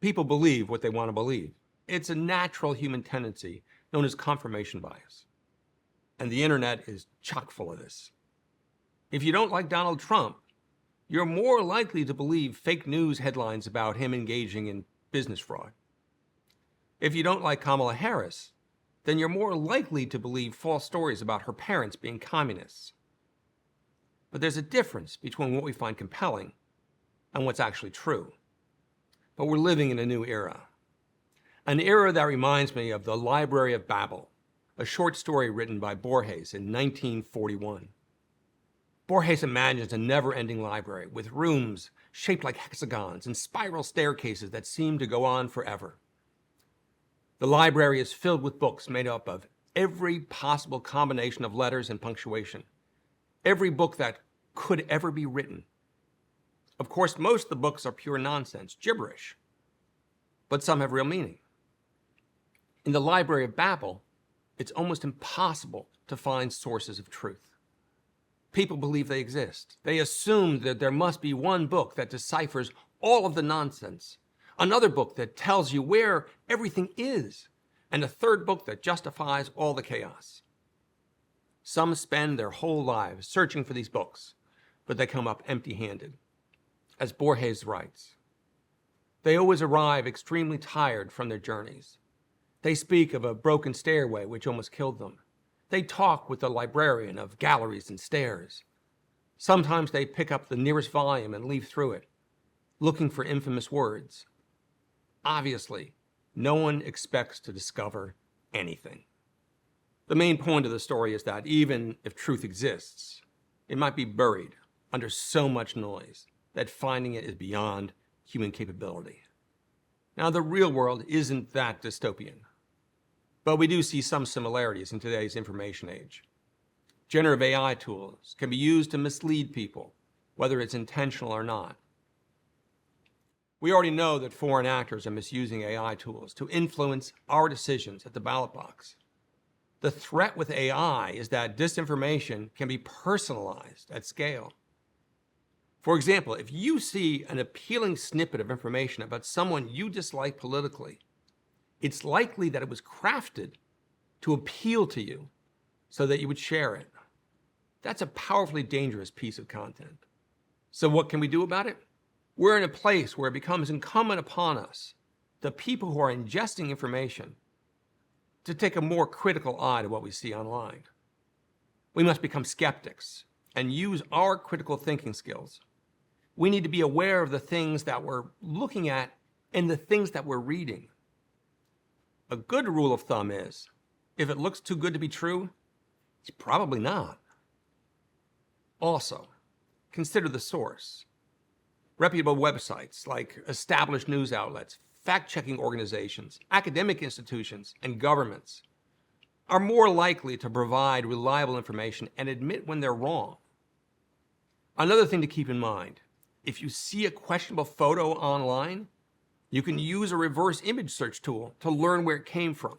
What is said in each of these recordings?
People believe what they want to believe. It's a natural human tendency known as confirmation bias. And the internet is chock full of this. If you don't like Donald Trump, you're more likely to believe fake news headlines about him engaging in business fraud. If you don't like Kamala Harris, then you're more likely to believe false stories about her parents being communists. But there's a difference between what we find compelling and what's actually true. But we're living in a new era. An era that reminds me of the Library of Babel, a short story written by Borges in 1941. Borges imagines a never-ending library with rooms shaped like hexagons and spiral staircases that seem to go on forever. The library is filled with books made up of every possible combination of letters and punctuation, every book that could ever be written. Of course, most of the books are pure nonsense, gibberish, but some have real meaning. In the Library of Babel, it's almost impossible to find sources of truth. People believe they exist. They assume that there must be one book that deciphers all of the nonsense, another book that tells you where everything is, and a third book that justifies all the chaos. Some spend their whole lives searching for these books, but they come up empty-handed. As Borges writes, they always arrive extremely tired from their journeys. They speak of a broken stairway which almost killed them. They talk with the librarian of galleries and stairs. Sometimes they pick up the nearest volume and leaf through it, looking for infamous words. Obviously, no one expects to discover anything. The main point of the story is that even if truth exists, it might be buried under so much noise that finding it is beyond human capability. Now, the real world isn't that dystopian, but we do see some similarities in today's information age. Generative AI tools can be used to mislead people, whether it's intentional or not. We already know that foreign actors are misusing AI tools to influence our decisions at the ballot box. The threat with AI is that disinformation can be personalized at scale. For example, if you see an appealing snippet of information about someone you dislike politically, it's likely that it was crafted to appeal to you so that you would share it. That's a powerfully dangerous piece of content. So what can we do about it? We're in a place where it becomes incumbent upon us, the people who are ingesting information, to take a more critical eye to what we see online. We must become skeptics and use our critical thinking skills. We need to be aware of the things that we're looking at and the things that we're reading. A good rule of thumb is, if it looks too good to be true, it's probably not. Also, consider the source. Reputable websites like established news outlets, fact-checking organizations, academic institutions, and governments are more likely to provide reliable information and admit when they're wrong. Another thing to keep in mind, if you see a questionable photo online, you can use a reverse image search tool to learn where it came from.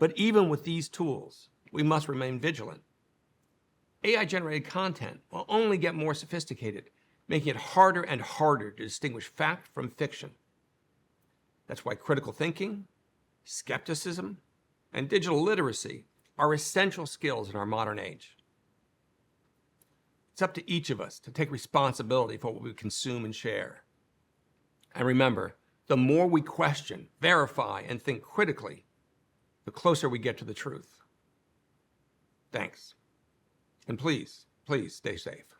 But even with these tools, we must remain vigilant. AI-generated content will only get more sophisticated, making it harder and harder to distinguish fact from fiction. That's why critical thinking, skepticism, and digital literacy are essential skills in our modern age. It's up to each of us to take responsibility for what we consume and share. And remember, the more we question, verify, and think critically, the closer we get to the truth. Thanks. And please, please stay safe.